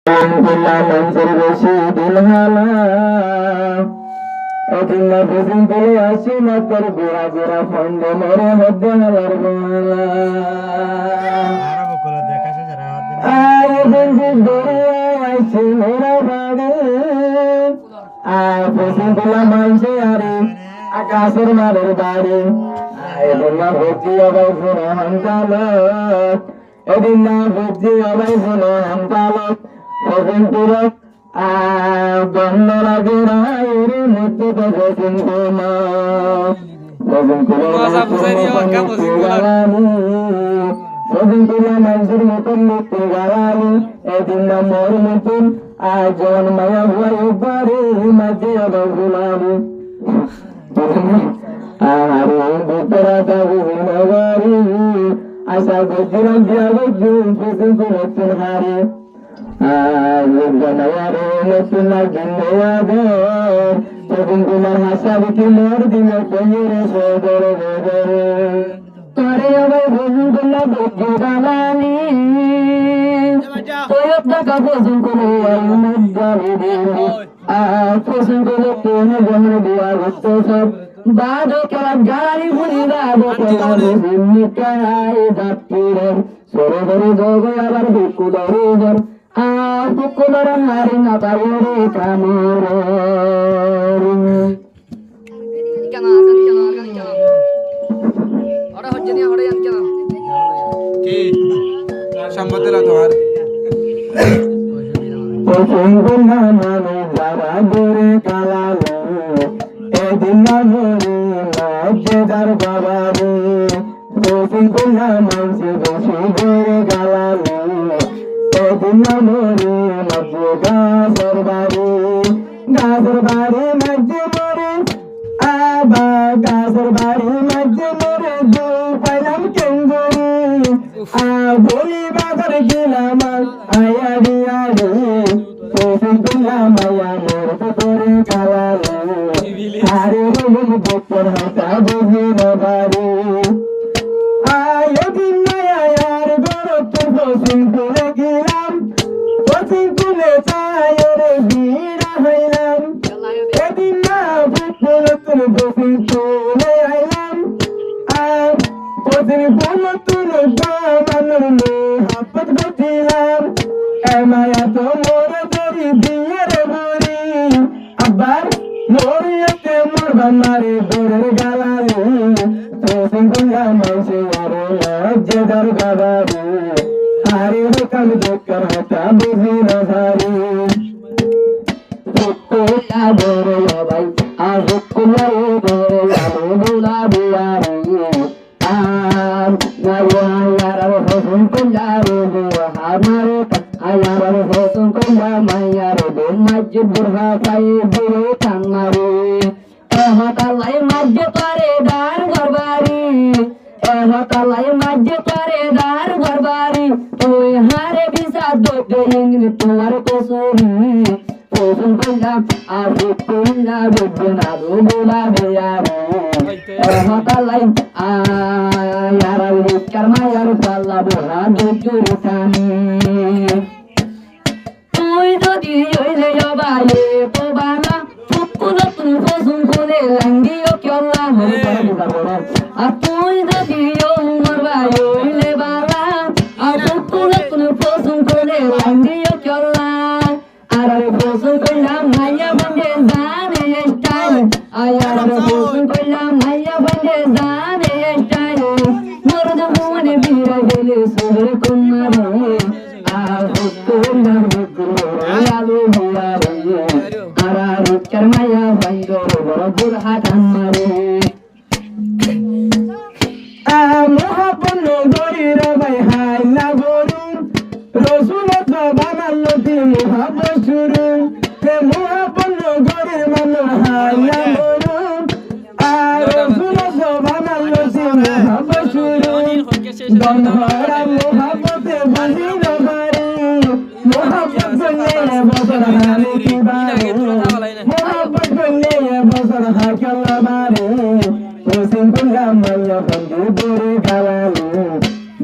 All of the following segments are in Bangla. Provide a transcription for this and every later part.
মানুষের বেশি দিন হালা একদিন না বুঝিন পেলে আসি না তোর গোড়া গোড়া ফন্ডে মরে হদ্দে হালার গোলা আর দিন দরিয়ায় আইছে মোরা বাড়ি আর বুঝিন পেলা মানছে আরে আকাশের মারের বাড়ি এদিন না ভর্তি অবাই ফোনা হামতালত এদিন না ভর্তি অবাই ফোনা হামতালত ফসিনপুরক বন্ধ লাগে না এর মধ্যে তো ফসিনপুর ফসিনপুর মানুষের মতন মৃত্যু গালানি এদিন না মোর মতন জন মায়া হয়ে পারে মাঝে আবার গুলানি আরে ভিতরা যাবো নগরী আশা করছিলাম দিয়া বুঝু ফসিনপুর নতুন হারি নতুন তোমার হাসা বিকি মোর দিল পয়ের সদর তোরে আবার বুঝু করলা বুঝু গালানি টাকা পছন্দ করে পছন্দ করে তুমি জমে দেওয়া করতো সব বাদো কেলা গাড়ি বুড়ি বাদো কেলা মিটাই দাঁতুরের সরে ধরে জগ আবার বুকু ধরে বুকুলার হারি না পারে কামর কেন ওরা হচ্ছে না ওরা কেন কি সম্মতরা তোমার পছন্দ না মানে যারা দূরে কালালো এদিন না ধরে মজ্জেদার বাবা রে পছন্দ না মানছে বেশি দূরে কালালো এদিন না ধরে মজ্জে গাছের বাড়ি মজ্জে মরে আবা গাছের বাড়ি মজ্জে মরে দু পাইলাম কেঙ্গুরি বলি বাজার গেলাম আয়ারি আরে পছন্দিলাম আয়া মোর করে কালালো আরে বলি বছর হাতা বুঝি না বাড়ি আয়দিন আয়ার গরত পছন্দ গেলাম পছন্দে চায়ের বিড়া হইলাম এদিন না বুকুল তোর পছন্দে আইলাম পছন্দ তোর বামানোর মোহাব্বত বুঝিলাম মায়া তো মোর দরি দিয়ে রে বুড়ি আবার মরিয়াতে মোর বানারে দরের গালালি পছন্দ মাইছে আরে মজ্জেদার বাবারি আরে কাম দোকান হাতা বুঝি না ভারি ভুকুলা ধরে ভাই ভুকুলা ধরে আমি বুলা বুয়ারি আয়ার হোসন কুলা রে আমারে আয়ার হোসন কুলা মায়ার দিন মসজিদ বুড়া পাই বুড়ো থাঙ্গারে হতালাই মসজিদ করে দার ঘরবাড়ি হতালাই মসজিদ করে দার ঘরবাড়ি তুই হারে বিসা দোদিন তোমার কসুরি ওসন কুলা আর কুলা বুঝনা বুলা বেয়ারে হতালাই আয়ার লিকার মায়ার পাল্লা বুড়া দুজুরি টানি তুই যদি হইলে যাবায়ে পোবালা ফুকুলো তুই ফসুন করে লাঙ্গিও কেলা আর তুই যদি মরবাই হইলে বালা আর ফুকুলো তুই ফসুন করে লাঙ্গিও কেলা আর ফসুন করলাম মাইয়া বন্ধে জানে স্টাইল আয়ার ফসুন করলাম মাইয়া বন্ধে জানে স্টাইল মোর মনে বিরা গেলে সুর কুমারে আর ফুকুলো আলু বিয়ারে আর মায়া বন্ধ বড় হাটান মারে মোহাবন গরি রবাই হাই না গরু রসুল বানাল্লতি মোহাব শুরু মোহাবন গরি মান হাই না গরু আর রসুল বানাল্লতি মোহাব শুরু গন্ধরা মোহাবতে বন্ধি নগরি মোহাবত বলে বছর হারে কি বারে মোহাবত বলে বছর হাকেলা বারে পছন্দিলাম মায়া বন্ধু দূরে গালালো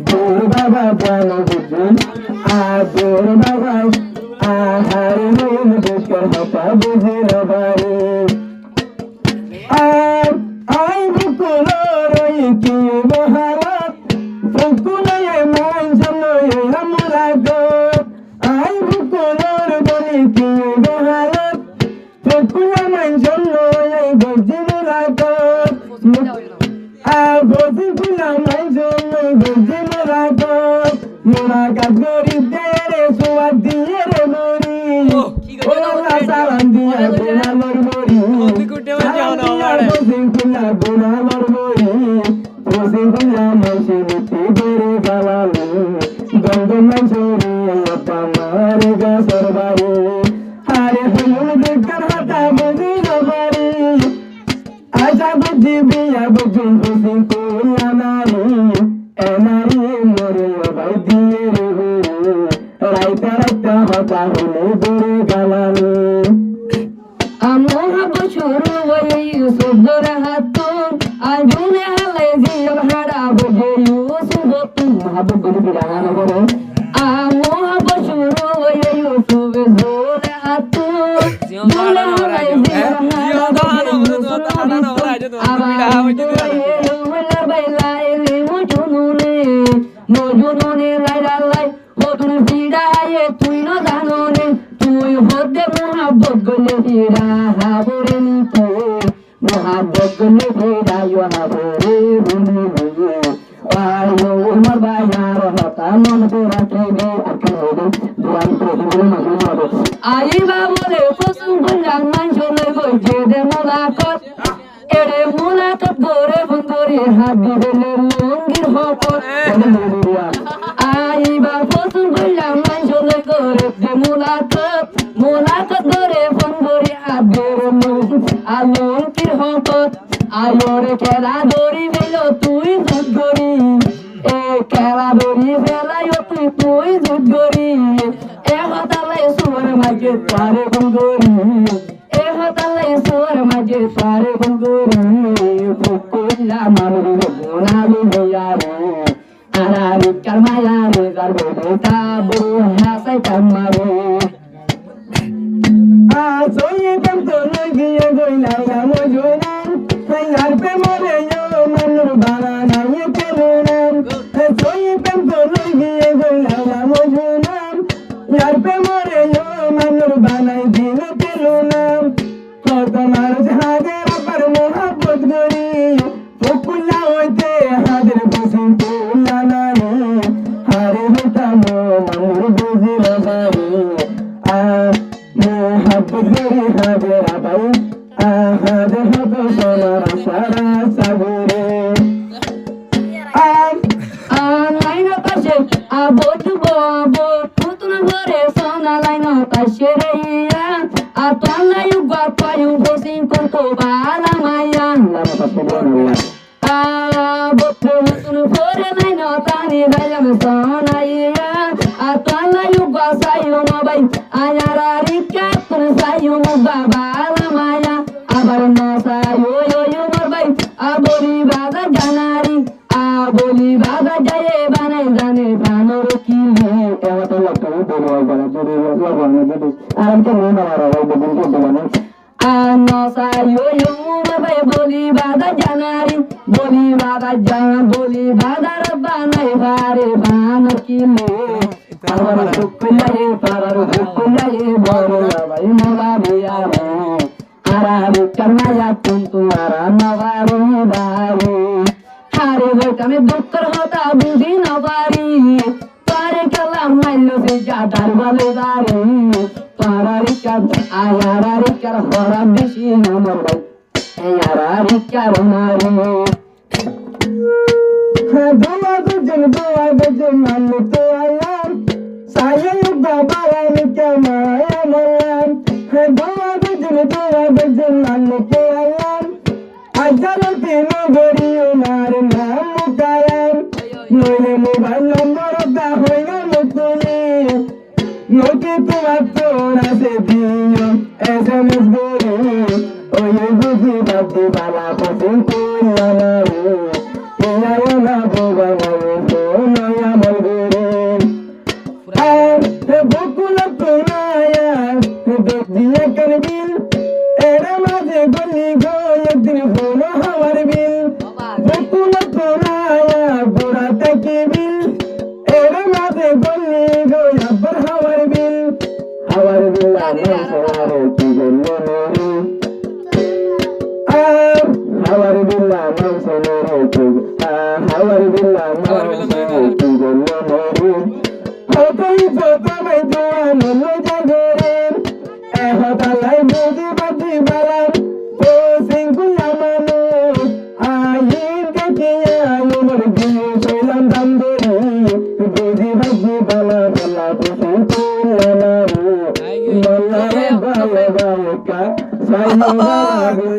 দূর বাবা জানো বুঝুন আর দূর বাবা তোর হতা বুঝি না বাড়ি আই বুকুলোর ওই কি মহারাত ফুকুলায় মান জন্যই আমলাগত আই বুকুলোর বলি কি মহারাত ফুকুলা মান জন্যই গজি মুলাগত বসি ফুলা মান জন্যই গজি মুলাগত মুলাকাত করি তেরে সুয়াদ দিয়ে রে মরি ওলা সালাম দিয়া গোলামর মরি বসি ফুলা গোলামর মরি বসি ফুলা মাসি মিটি বেড়ে গালালো গন্ধ মাঝরি আমার গাছর বাড়ি আরে হলুন দেখার হাতা বুঝি না বাড়ি আশা বুঝি বিয়া বুঝুন বসি ফুলা নারী এনারি মরে ভাই দিয়ে রে ঘুরে রাইতা রাইতা হতা হলে দূরে গালালো Amor bachuru way Yusuf Dorahatun Ajune halay ziyal hada boje Yusuf Botun mahabub gulu bidana boro Amor bachuru way Yusuf Dorahatun June halay ziyal hada boje Yusuf Mojunune lai Hotun pida ye tui no danone Tui hote muhabbot gole pida habore nipo Muhabbot gole pida yo habore runi hoye Ayo umar bayar hota non pura kebe akan hobe Duan prohibul mazul hobe Ayi babole fosun gulang manjole boje de mulakot Ere mulakot gore bundori habbi bele lungir hokot Ayi bafosun gulang manjole gore de mulakot gore bundori habbi bele alungir hokot Ayore kera dori velo tui zut gori kera dori vela yo tui zut gori hotalay sur maje tare bundori hotalay sur maje tare bundori Fukula malu gunalu yaro Arari kalmaya garbo tabu hasay kamaru soye tanto lagi goila ya mojunan Sayar pe more yo manur banana ye kelunan soye tanto lagi goila ya mojunan Yar pe more yo manur banai dil kelunan Kota marus hadir par mohabbat gori Fukula hoite hadir basin kula nani Hare hutamo manur buzi labari mohabbat gori hadir abai hadir hato sonar sara sabure Laino kashe abotu bobo Putuna gore sona laino kashe reya Atwala yu guapa yu gosin kunto bala maya lama pasudana Abotu putuna gore laino tani dayam sona iya Atwala yu guasa yu mabai Ayara rika kun sayu mubabala maya Abar nosa yo mabai Abori baga janari Aboli baga jaye banai jane banor kili Ewa tolak tuh bolu agak jadi lawan jadi alam tuh mana orang betul tuh mana Ano sayo mabai boli baga janari Boli baga rabbanai fare banor kili Para hukulai bolu labai mola biaru Arabi karnaya tuntu arana baru baru Hari kami dukkar hota budi nawari Pare kalam mailo se jadar bale dari Para rikar ayara rikar hora bishi nomor bai Ayara rikar mari Dua tujuh manu tu ayam Saya juga bawa nikah maya malam Dua tujuh manu tu ayam Ajar tino gori umar namu kayam Nule mobile number dah hoina mutuli Noki tu atora se diyo SMS gori Oye buzi bati bala posin kulanaru Iya yana boga mayu no ya malgore Bukula tunaya Dek dia বললি গো আব্বার হাওয়ার বিল আমার সরে কি বললো মরে হাওয়ার বিল আমার সরে হাওয়ার বিল আমার সরে কি বললো মরে হতই প্রথমে দোয়া মনে জাগরে হতালাই বুঝি বাজি বালাম তো সিংকুলা মানু আইন দেখিয়া আমার বিয়ে শৈলাম দাম ধরি বুঝি বাজি বালা বালা তো সিংকুলা মানু বালা বালা বালা কা সাইনো বালা